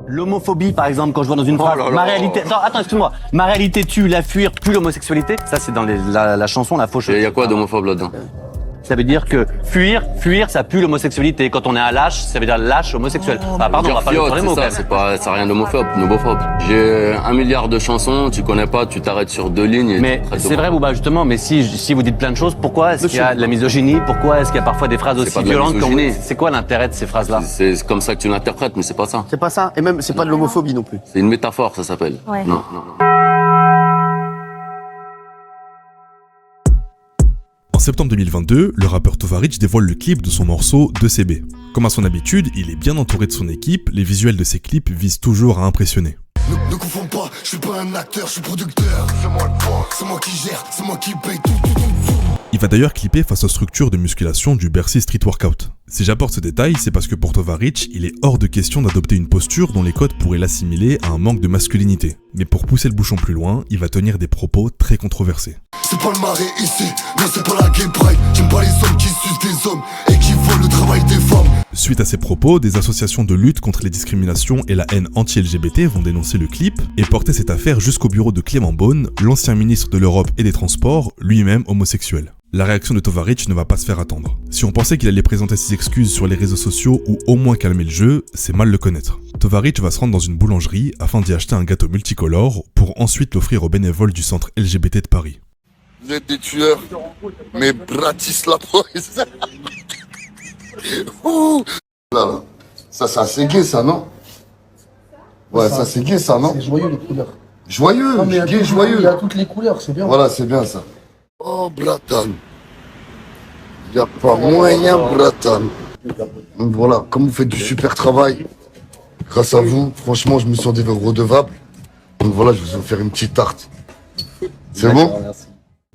L'homophobie, par exemple, quand je vois dans une phrase, ma réalité... Attends, excuse-moi. Ma réalité tue la fuir, plus l'homosexualité. Ça, c'est dans la chanson La Faucheuse. Et il y a quoi d'homophobe là-dedans? Ça veut dire que fuir, ça pue l'homosexualité. Quand on est un lâche, ça veut dire lâche homosexuel. Pardon, on va pas le faire les mots, c'est rien d'homophobe, homophobe. J'ai 1 milliard de chansons, tu connais pas, tu t'arrêtes sur 2 lignes. Mais c'est vrai, Booba, justement, mais si vous dites plein de choses, pourquoi est-ce qu'il y a de la misogynie? Pourquoi est-ce qu'il y a parfois des phrases aussi violentes? C'est quoi l'intérêt de ces phrases-là? C'est comme ça que tu l'interprètes, mais c'est pas ça. C'est pas ça, et même c'est pas de l'homophobie non plus. C'est une métaphore, ça s'appelle. Ouais. Non. En septembre 2022, le rappeur Tovarich dévoile le clip de son morceau 2CB. Comme à son habitude, il est bien entouré de son équipe, les visuels de ses clips visent toujours à impressionner. Ne confonds pas, je suis pas un acteur, je suis producteur. C'est moi le point, c'est moi qui gère, c'est moi qui paye tout. Il va d'ailleurs clipper face aux structures de musculation du Bercy Street Workout. Si j'apporte ce détail, c'est parce que pour Tovarich, il est hors de question d'adopter une posture dont les codes pourraient l'assimiler à un manque de masculinité. Mais pour pousser le bouchon plus loin, il va tenir des propos très controversés. C'est pas le marais ici, non c'est pas la gay pride. J'aime pas les hommes qui sucent des hommes et qui volent le travail des femmes. Suite à ces propos, des associations de lutte contre les discriminations et la haine anti-LGBT vont dénoncer le clip et porter cette affaire jusqu'au bureau de Clément Beaune, l'ancien ministre de l'Europe et des Transports, lui-même homosexuel. La réaction de Tovarich ne va pas se faire attendre. Si on pensait qu'il allait présenter ses excuses sur les réseaux sociaux ou au moins calmer le jeu, c'est mal le connaître. Tovarich va se rendre dans une boulangerie afin d'y acheter un gâteau multicolore pour ensuite l'offrir aux bénévoles du centre LGBT de Paris. Vous êtes des tueurs, mais Bratislava. Là, ça c'est assez gay ça, non? Ouais, ça c'est gay ça, non? C'est joyeux les couleurs. Joyeux, Non, mais gay, joyeux. Il y a toutes les couleurs, c'est bien. Voilà, c'est bien ça. Oh, Bratan. Il n'y a pas moyen, Bratan. Donc voilà, comme vous faites du super travail, grâce à vous, franchement, je me sens redevable. Donc voilà, je vais vous faire une petite tarte. C'est bon?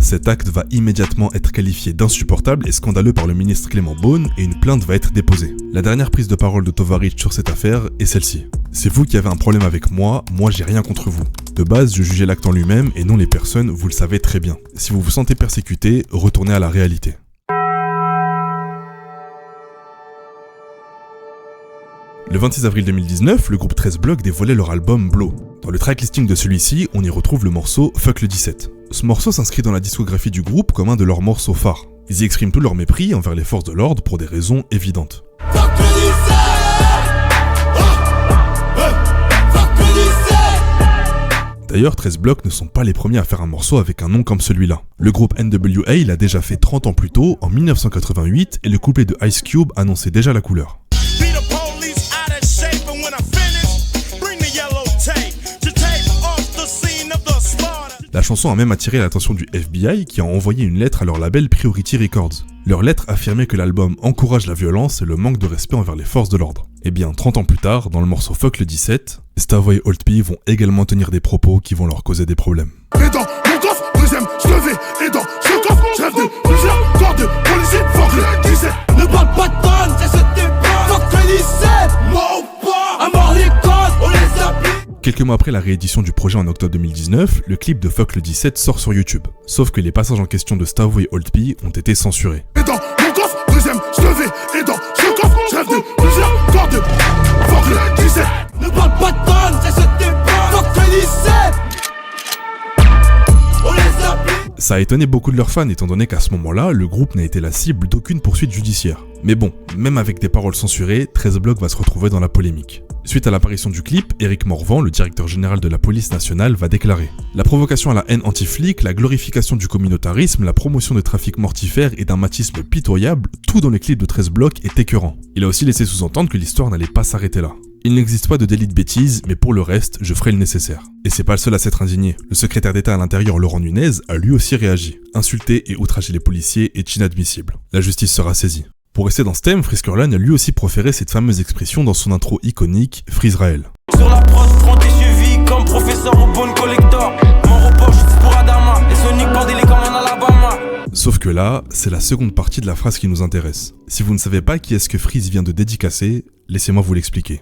Cet acte va immédiatement être qualifié d'insupportable et scandaleux par le ministre Clément Beaune et une plainte va être déposée. La dernière prise de parole de Tovarich sur cette affaire est celle-ci. C'est vous qui avez un problème avec moi j'ai rien contre vous. De base, je jugeais l'acte en lui-même et non les personnes, vous le savez très bien. Si vous vous sentez persécuté, retournez à la réalité. Le 26 avril 2019, le groupe 13 Block dévoilait leur album Blow. Dans le tracklisting de celui-ci, on y retrouve le morceau Fuck le 17. Ce morceau s'inscrit dans la discographie du groupe comme un de leurs morceaux phares. Ils y expriment tout leur mépris envers les forces de l'ordre pour des raisons évidentes. D'ailleurs, 13 Block ne sont pas les premiers à faire un morceau avec un nom comme celui-là. Le groupe NWA l'a déjà fait 30 ans plus tôt, en 1988, et le couplet de Ice Cube annonçait déjà la couleur. La chanson a même attiré l'attention du FBI qui a envoyé une lettre à leur label Priority Records. Leur lettre affirmait que l'album encourage la violence et le manque de respect envers les forces de l'ordre. Et bien, 30 ans plus tard, dans le morceau Fuck le 17, Stavoy et Old P vont également tenir des propos qui vont leur causer des problèmes. Et dans mon coffre, deuxième, je le vais. Et dans ce coffre, je rêve de plusieurs corps de policiers. Fuck le 17. Ne parle pas de tonnes, c'est ce débat. Fuck le 17. Moi ou pas, à mort les causes, on les applique. Quelques mois après la réédition du projet en octobre 2019, le clip de Fuck le 17 sort sur YouTube. Sauf que les passages en question de Stavoy et Old P ont été censurés. Et dans mon coffre, deuxième, je le vais. Et dans ce coffre, je rêve de plusieurs corps de fuck le 17. Ne parle pas de tonnes, c'est ce débat. Fuck le 17. On les applique. Ça a étonné beaucoup de leurs fans étant donné qu'à ce moment-là, le groupe n'a été la cible d'aucune poursuite judiciaire. Mais bon, même avec des paroles censurées, 13 Block va se retrouver dans la polémique. Suite à l'apparition du clip, Éric Morvan, le directeur général de la police nationale, va déclarer « La provocation à la haine anti-flic, la glorification du communautarisme, la promotion de trafic mortifère et d'un machisme pitoyable, tout dans les clips de 13 Block est écœurant. » Il a aussi laissé sous-entendre que l'histoire n'allait pas s'arrêter là. Il n'existe pas de délit de bêtise, mais pour le reste, je ferai le nécessaire. Et c'est pas le seul à s'être indigné. Le secrétaire d'État à l'intérieur, Laurent Nunez, a lui aussi réagi. Insulter et outrager les policiers est inadmissible. La justice sera saisie. Pour rester dans ce thème, Friskerland a lui aussi proféré cette fameuse expression dans son intro iconique, Frisraël. Sur la prod, prends des suivis comme professeur au bon collector. Mon repos, juste pour Adama. Et Sonic bandé comme en Alabama. Sauf que là, c'est la seconde partie de la phrase qui nous intéresse. Si vous ne savez pas qui est-ce que Freeze vient de dédicacer, laissez-moi vous l'expliquer.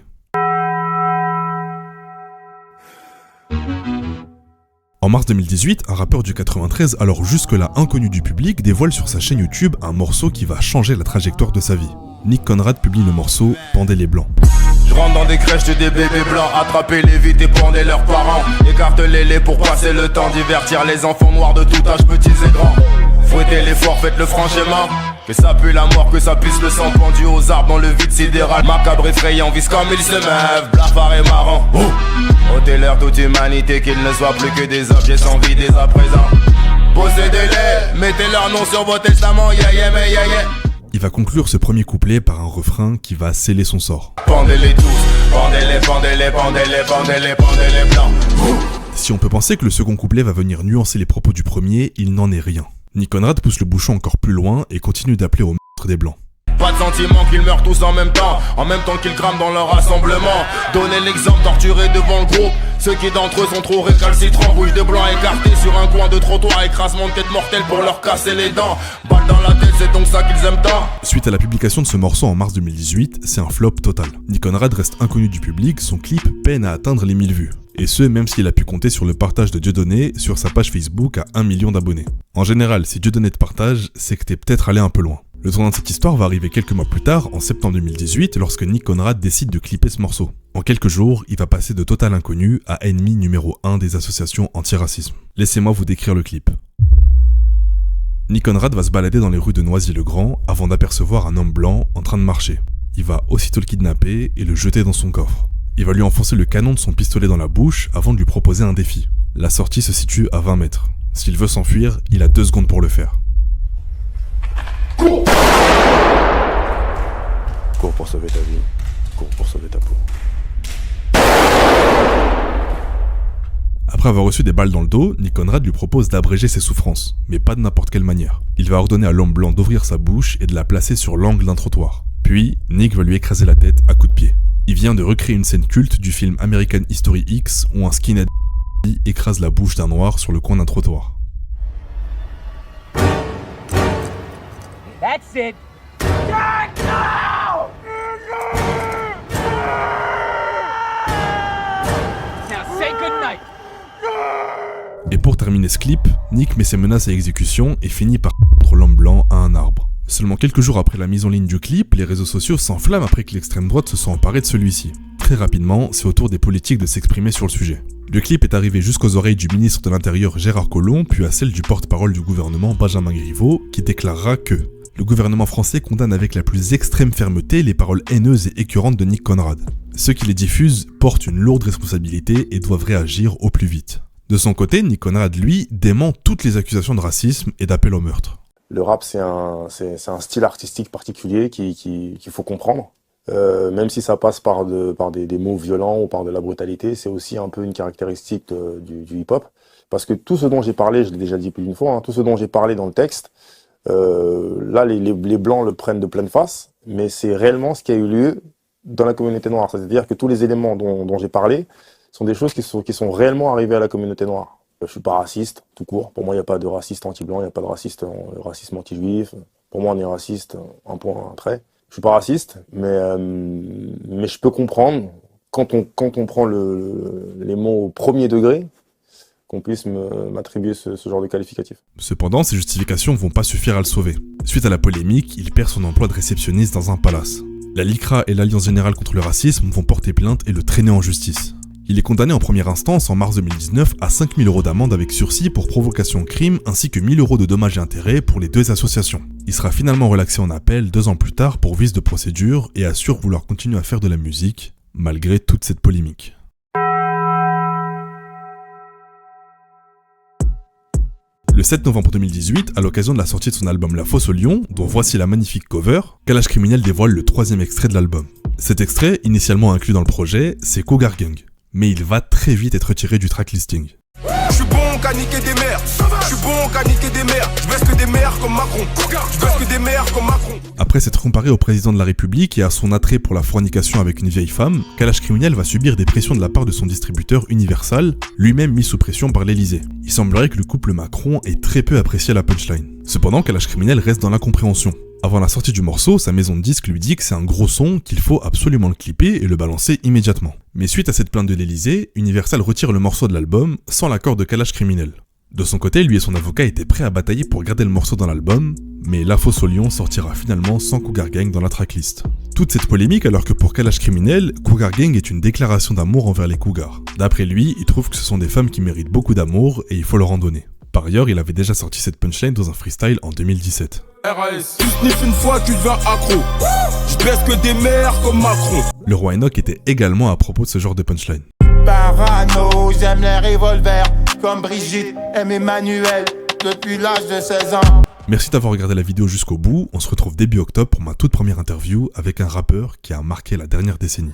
En mars 2018, un rappeur du 93, alors jusque-là inconnu du public, dévoile sur sa chaîne YouTube un morceau qui va changer la trajectoire de sa vie. Nick Conrad publie le morceau « Pendez les Blancs ». Je rentre dans des crèches de des bébés blancs, attrapez-les vite et pendez leurs parents. Écartez-les pour passer le temps, divertir les enfants noirs de tout âge, petits et grands. Fouettez l'effort, faites le franc schéma. Que ça pue la mort, que ça puisse le sang pendu aux arbres dans le vide sidéral. Macabre effrayant, vise comme ils se meuvent, blafard et marrant. Ôtez-leur toute humanité, qu'ils ne soient plus que des objets sans vie dès à présent. Possédez-les, mettez leur nom sur vos testaments, yeah yeah mais yeah yeah. Il va conclure ce premier couplet par un refrain qui va sceller son sort. Pendez-les tous, pendez-les, pendez-les, pendez-les, pendez-les, pendez-les blancs. Si on peut penser que le second couplet va venir nuancer les propos du premier, il n'en est rien. Nick Conrad pousse le bouchon encore plus loin et continue d'appeler au meurtre des blancs. Pas de sentiment qu'ils meurent tous en même temps qu'ils crament dans leur rassemblement. Donnez l'exemple, torturés devant le groupe. Ceux qui d'entre eux sont trop récalcitrants, bouche de blanc écartés sur un coin de trottoir, écrasement de tête mortelle pour leur casser les dents. Balle dans la tête, c'est donc ça qu'ils aiment tant. Suite à la publication de ce morceau en mars 2018, c'est un flop total. Nick Conrad reste inconnu du public, son clip peine à atteindre les 1000 vues. Et ce, même s'il a pu compter sur le partage de Dieudonné sur sa page Facebook à 1 million d'abonnés. En général, si Dieudonné te partage, c'est que t'es peut-être allé un peu loin. Le tournant de cette histoire va arriver quelques mois plus tard, en septembre 2018, lorsque Nick Conrad décide de clipper ce morceau. En quelques jours, il va passer de total inconnu à ennemi numéro 1 des associations anti-racisme. Laissez-moi vous décrire le clip. Nick Conrad va se balader dans les rues de Noisy-le-Grand avant d'apercevoir un homme blanc en train de marcher. Il va aussitôt le kidnapper et le jeter dans son coffre. Il va lui enfoncer le canon de son pistolet dans la bouche avant de lui proposer un défi. La sortie se situe à 20 mètres. S'il veut s'enfuir, il a 2 secondes pour le faire. Cours! Cours pour sauver ta vie. Cours pour sauver ta peau. Après avoir reçu des balles dans le dos, Nick Conrad lui propose d'abréger ses souffrances, mais pas de n'importe quelle manière. Il va ordonner à l'homme blanc d'ouvrir sa bouche et de la placer sur l'angle d'un trottoir. Puis, Nick va lui écraser la tête à coups de pied. Il vient de recréer une scène culte du film American History X où un skinhead écrase la bouche d'un noir sur le coin d'un trottoir. That's it. Now say goodnight. Et pour terminer ce clip, Nick met ses menaces à exécution et finit par contre l'homme blanc à un arbre. Seulement quelques jours après la mise en ligne du clip, les réseaux sociaux s'enflamment après que l'extrême droite se soit emparée de celui-ci. Très rapidement, c'est au tour des politiques de s'exprimer sur le sujet. Le clip est arrivé jusqu'aux oreilles du ministre de l'Intérieur Gérard Collomb, puis à celles du porte-parole du gouvernement Benjamin Griveaux, qui déclarera que le gouvernement français condamne avec la plus extrême fermeté les paroles haineuses et écœurantes de Nick Conrad. Ceux qui les diffusent portent une lourde responsabilité et doivent réagir au plus vite. De son côté, Nick Conrad, lui, dément toutes les accusations de racisme et d'appel au meurtre. Le rap, c'est un style artistique particulier qu'il faut comprendre. Même si ça passe par des mots violents ou par de la brutalité, c'est aussi un peu une caractéristique du hip-hop. Parce que tout ce dont j'ai parlé, je l'ai déjà dit plus d'une fois, tout ce dont j'ai parlé dans le texte, là, les Blancs le prennent de pleine face, mais c'est réellement ce qui a eu lieu dans la communauté noire. C'est-à-dire que tous les éléments dont j'ai parlé sont des choses qui sont réellement arrivées à la communauté noire. Je suis pas raciste, tout court. Pour moi, il n'y a pas de raciste anti-blanc, il n'y a pas de racisme anti-juif. Pour moi, on est raciste, un point, un trait. Je suis pas raciste, mais je peux comprendre, quand on prend les mots au premier degré, qu'on puisse m'attribuer ce genre de qualificatif. Cependant, ces justifications vont pas suffire à le sauver. Suite à la polémique, il perd son emploi de réceptionniste dans un palace. La LICRA et l'Alliance Générale contre le Racisme vont porter plainte et le traîner en justice. Il est condamné en première instance en mars 2019 à 5 000 € d'amende avec sursis pour provocation au crime ainsi que 1 000 € de dommages et intérêts pour les 2 associations. Il sera finalement relaxé en appel 2 ans plus tard pour vice de procédure et assure vouloir continuer à faire de la musique malgré toute cette polémique. Le 7 novembre 2018, à l'occasion de la sortie de son album La Fosse au Lion, dont voici la magnifique cover, Kalash Criminel dévoile le 3e extrait de l'album. Cet extrait, initialement inclus dans le projet, c'est Cougar Gang, mais il va très vite être retiré du track listing. Je suis bon qu'à niquer des mères, je suis bon qu'à niquer des mères, je baisse que des mères comme Macron, je baisse que des mères comme Macron. Après s'être comparé au président de la République et à son attrait pour la fornication avec une vieille femme, Kalash Criminel va subir des pressions de la part de son distributeur Universal, lui-même mis sous pression par l'Elysée. Il semblerait que le couple Macron ait très peu apprécié la punchline. Cependant, Kalash Criminel reste dans l'incompréhension. Avant la sortie du morceau, sa maison de disques lui dit que c'est un gros son, qu'il faut absolument le clipper et le balancer immédiatement. Mais suite à cette plainte de l'Elysée, Universal retire le morceau de l'album sans l'accord de Kalash Criminel. De son côté, lui et son avocat étaient prêts à batailler pour garder le morceau dans l'album, mais La Fosse au Lion sortira finalement sans Cougar Gang dans la tracklist. Toute cette polémique alors que pour Kalash Criminel, Cougar Gang est une déclaration d'amour envers les Cougars. D'après lui, il trouve que ce sont des femmes qui méritent beaucoup d'amour et il faut leur en donner. Par ailleurs, il avait déjà sorti cette punchline dans un freestyle en 2017. RAS, tu sniffes une fois, tu deviens accro. Je baisse que des mères comme Macron. Le roi Enoch était également à propos de ce genre de punchline. Parano, j'aime les revolvers. Comme Brigitte aime Emmanuel depuis l'âge de 16 ans. Merci d'avoir regardé la vidéo jusqu'au bout. On se retrouve début octobre pour ma toute première interview avec un rappeur qui a marqué la dernière décennie.